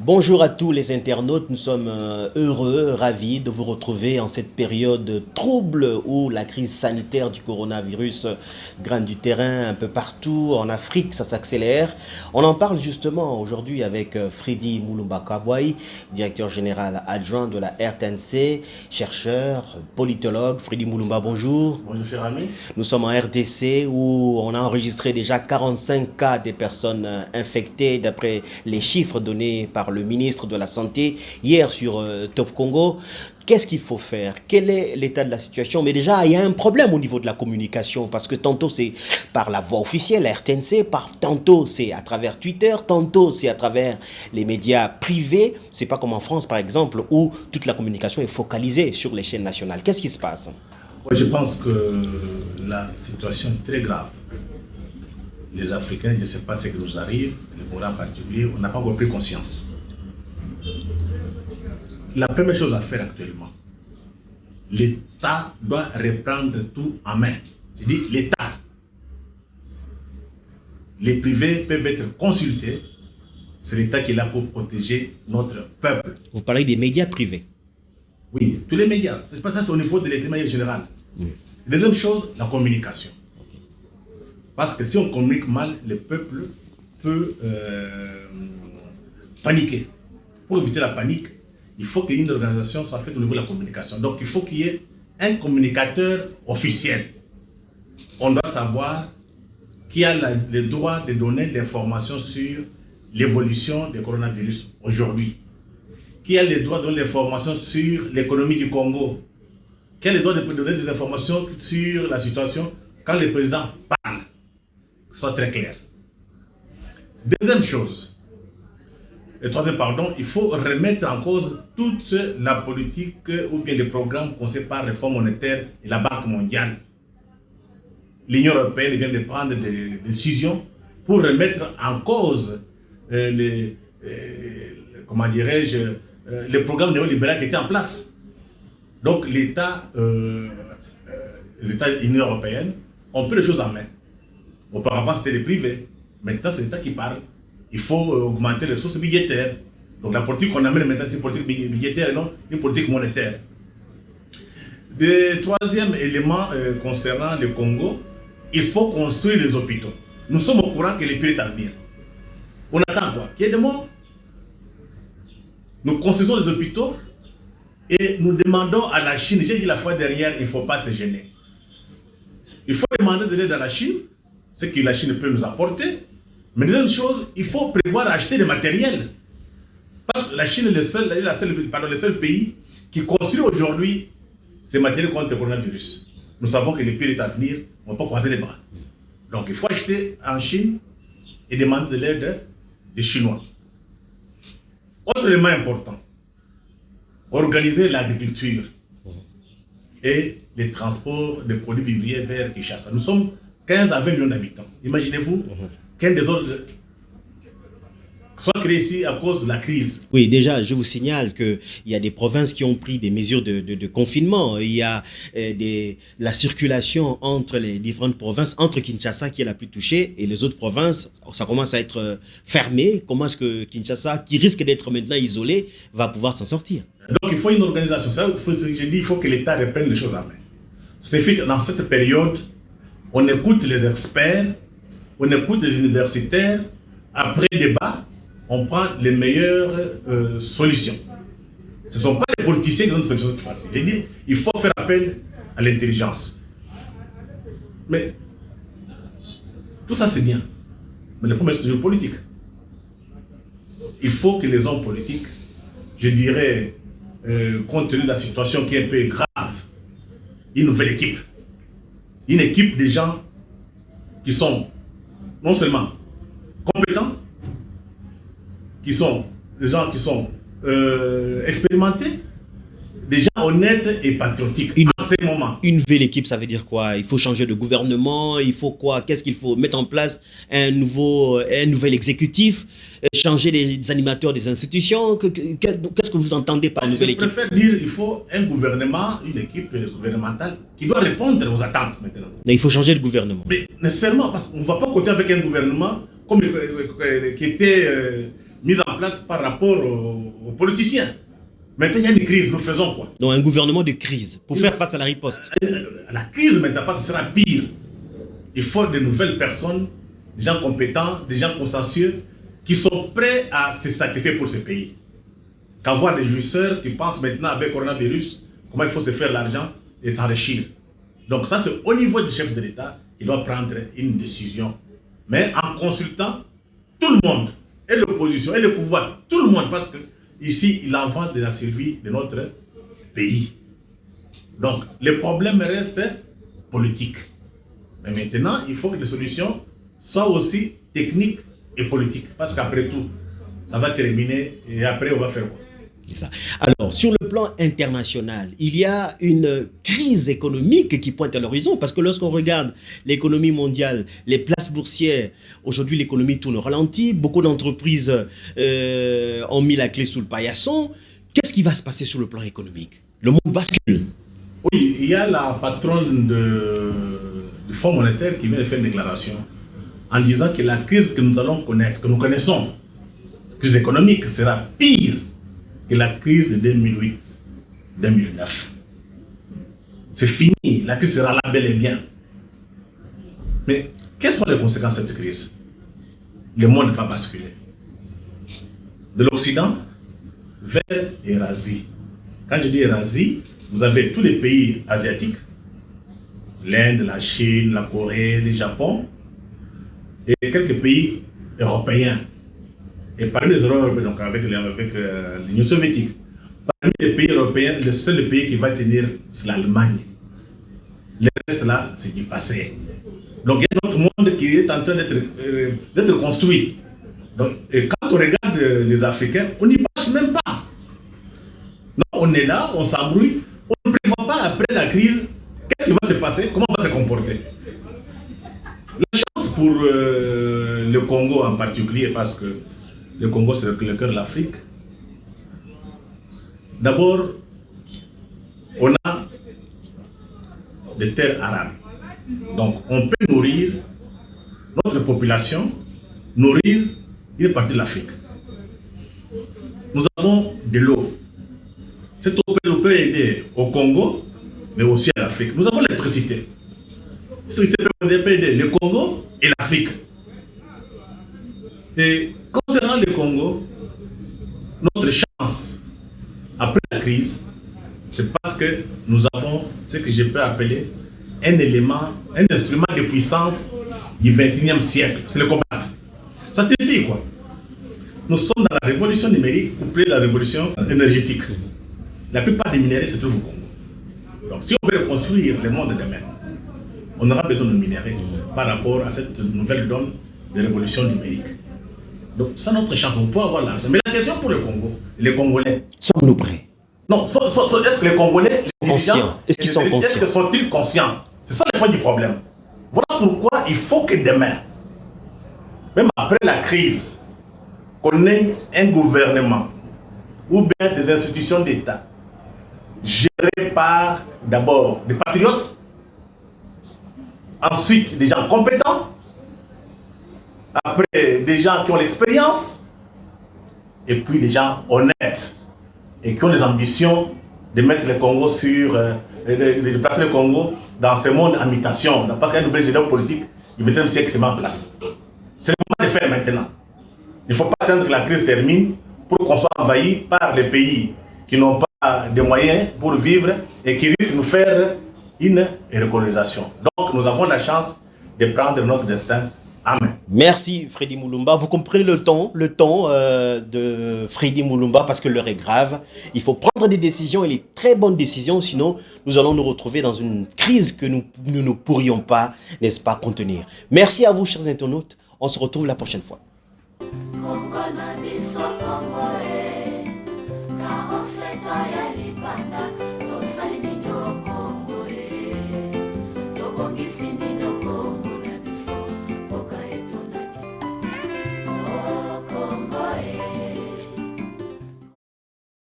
Bonjour à tous les internautes, nous sommes heureux, ravis de vous retrouver en cette période trouble où la crise sanitaire du coronavirus gagne du terrain un peu partout. En Afrique, ça s'accélère. On en parle justement aujourd'hui avec Freddy Moulumba Kabouaï, directeur général adjoint de la RTNC, chercheur, politologue. Freddy Moulumba, bonjour. Bonjour cher ami. Nous sommes en RDC où on a enregistré déjà 45 cas de personnes infectées d'après les chiffres donnés par le ministre de la Santé hier sur Top Congo. Qu'est-ce qu'il faut faire? Quel est l'état de la situation? Mais déjà, il y a un problème au niveau de la communication parce que tantôt c'est par la voie officielle, la RTNC, tantôt c'est à travers Twitter, tantôt c'est à travers les médias privés. C'est pas comme en France par exemple où toute la communication est focalisée sur les chaînes nationales. Qu'est-ce qui se passe? Ouais, je pense que la situation est très grave. Les Africains, je ne sais pas ce qui nous arrive, les Congolais en particulier, on n'a pas encore pris conscience. La première chose à faire actuellement, l'État doit reprendre tout en main. Je dis l'État. Les privés peuvent être consultés. C'est l'État qui est là pour protéger notre peuple. Vous parlez des médias privés. Oui, tous les médias. Je pense que ça, c'est au niveau de l'État de manière générale. Deuxième chose, la communication. Parce que si on communique mal, le peuple peut paniquer. Pour éviter la panique, il faut qu'une organisation soit faite au niveau de la communication. Donc il faut qu'il y ait un communicateur officiel. On doit savoir qui a le droit de donner l'information sur l'évolution du coronavirus aujourd'hui. Qui a le droit de donner l'information sur l'économie du Congo. Qui a le droit de donner des informations sur la situation quand le président parle. Que ce soit très clair. Deuxième chose, troisième, il faut remettre en cause toute la politique ou bien les programmes conçus par le Fonds monétaire et la Banque mondiale. L'Union européenne vient de prendre des décisions pour remettre en cause les programmes néolibéraux qui étaient en place. Donc l'État, les États de l'Union européenne ont pris les choses en main. Auparavant, c'était les privés. Maintenant, c'est l'État qui parle. Il faut augmenter les ressources budgétaires. Donc la politique qu'on amène maintenant, c'est une politique budgétaire et non une politique monétaire. Le troisième élément concernant le Congo, il faut construire les hôpitaux. Nous sommes au courant que les pires est à venir. On attend quoi? Qu'il y ait des morts. Nous construisons les hôpitaux et nous demandons à la Chine, j'ai dit la fois dernière, il ne faut pas se gêner. Il faut demander de l'aide à la Chine, ce que la Chine peut nous apporter. Mais deuxième chose, il faut prévoir acheter des matériels. Parce que la Chine est le seul pays qui construit aujourd'hui ces matériels contre le coronavirus. Nous savons que le pire est à venir, on ne va pas croiser les bras. Donc il faut acheter en Chine et demander de l'aide des Chinois. Autre élément important, organiser l'agriculture et les transports de produits vivriers vers Kinshasa. Nous sommes 15 à 20 millions d'habitants. Imaginez-vous qu'un des autres soit créé ici à cause de la crise. Oui, déjà, je vous signale qu'il y a des provinces qui ont pris des mesures de confinement. Il y a la circulation entre les différentes provinces, entre Kinshasa qui est la plus touchée et les autres provinces, ça commence à être fermé. Comment est-ce que Kinshasa, qui risque d'être maintenant isolé, va pouvoir s'en sortir? Donc il faut une organisation. Il faut que l'État reprenne les choses en main. Ça signifie que dans cette période, on écoute les experts, on écoute les universitaires, après débat, on prend les meilleures solutions. Ce ne sont pas les politiciens qui donnent des solutions faciles. Je dis, il faut faire appel à l'intelligence. Mais tout ça c'est bien. Mais le problème c'est toujours politique. Il faut que les hommes politiques, je dirais, compte tenu de la situation qui est un peu grave, une nouvelle équipe. Une équipe de gens qui sont non seulement compétents, qui sont des gens qui sont expérimentés, des gens honnêtes et patriotiques en ces moments. Une nouvelle équipe, ça veut dire quoi? Il faut changer de gouvernement, il faut quoi? Qu'est-ce qu'il faut? Mettre en place un nouvel exécutif, changer les animateurs des institutions? Qu'est-ce que vous entendez par nouvelle équipe? Je préfère dire qu'il faut un gouvernement, une équipe gouvernementale qui doit répondre aux attentes maintenant. Mais il faut changer de gouvernement. Mais nécessairement, parce qu'on ne va pas compter avec un gouvernement comme, qui était mise en place par rapport aux politiciens. Maintenant, il y a une crise, nous faisons quoi? Donc un gouvernement de crise pour faire face à la riposte. La crise maintenant, ce sera pire. Il faut de nouvelles personnes, des gens compétents, des gens consensueux, qui sont prêts à se sacrifier pour ce pays. Qu'avoir des jouisseurs qui pensent maintenant avec le coronavirus, comment il faut se faire l'argent et s'enrichir. Donc ça, c'est au niveau du chef de l'État, il doit prendre une décision. Mais en consultant tout le monde, et l'opposition, et le pouvoir, tout le monde, parce que ici, il en va de la survie de notre pays. Donc, les problèmes restent politiques. Mais maintenant, il faut que les solutions soient aussi techniques et politiques. Parce qu'après tout, ça va terminer et après, on va faire quoi? Ça. Alors, sur le plan international, il y a une crise économique qui pointe à l'horizon parce que lorsqu'on regarde l'économie mondiale, les places boursières, aujourd'hui l'économie tourne au ralenti, beaucoup d'entreprises ont mis la clé sous le paillasson. Qu'est-ce qui va se passer sur le plan économique? Le monde bascule. Oui, il y a la patronne du Fonds monétaire qui vient de faire une déclaration en disant que la crise que nous allons connaître, que nous connaissons, la crise économique, sera pire que la crise de 2008-2009. C'est fini, la crise sera là bel et bien. Mais quelles sont les conséquences de cette crise? Le monde va basculer. De l'Occident vers l'Eurasie. Quand je dis Eurasie, vous avez tous les pays asiatiques, l'Inde, la Chine, la Corée, le Japon, et quelques pays européens. Et parmi les Européens, donc avec l'Union soviétique, parmi les pays européens, le seul pays qui va tenir, c'est l'Allemagne. Le reste là, c'est du passé. Donc il y a notre monde qui est en train d'être construit. Donc, et quand on regarde les Africains, on n'y passe même pas. Non, on est là, on s'embrouille, on ne prévoit pas après la crise, qu'est-ce qui va se passer, comment on va se comporter. La chance pour le Congo en particulier, parce que le Congo c'est le cœur de l'Afrique. D'abord, on a des terres arables. Donc on peut nourrir notre population, nourrir une partie de l'Afrique. Nous avons de l'eau. Cette eau peut aider au Congo, mais aussi à l'Afrique. Nous avons l'électricité. Cette électricité peut aider le Congo et l'Afrique. Et concernant le Congo, notre chance après la crise, c'est parce que nous avons ce que je peux appeler un élément, un instrument de puissance du XXIe siècle. C'est le cobalt. Ça signifie quoi? Nous sommes dans la révolution numérique couplée à la révolution énergétique. La plupart des minéraux se trouvent au Congo. Donc si on veut reconstruire le monde de demain, on aura besoin de minéraux par rapport à cette nouvelle donne de révolution numérique. Donc c'est notre chance, on peut avoir l'argent. Mais la question pour le Congo, les Congolais... Sommes-nous prêts? Non, est-ce que les Congolais sont conscients? Est-ce qu'ils sont conscients? Est-ce que sont-ils conscients? C'est ça le fond du problème. Voilà pourquoi il faut que demain, même après la crise, qu'on ait un gouvernement ou bien des institutions d'État gérées par d'abord des patriotes, ensuite des gens compétents, après des gens qui ont l'expérience, et puis des gens honnêtes et qui ont des ambitions de mettre le Congo sur, de placer le Congo dans ce monde en mutation. Parce qu'il y a une nouvelle géopolitique, il veut siècle qui se met en place. C'est le moment de faire maintenant. Il ne faut pas attendre que la crise termine pour qu'on soit envahi par les pays qui n'ont pas de moyens pour vivre et qui risquent de nous faire une recolonisation. Donc nous avons la chance de prendre notre destin. Amen. Merci Freddy Mulumba. Vous comprenez le ton de Freddy Mulumba parce que l'heure est grave. Il faut prendre des décisions et les très bonnes décisions, sinon nous allons nous retrouver dans une crise que nous ne pourrions pas, n'est-ce pas, contenir. Merci à vous, chers internautes. On se retrouve la prochaine fois. Congo,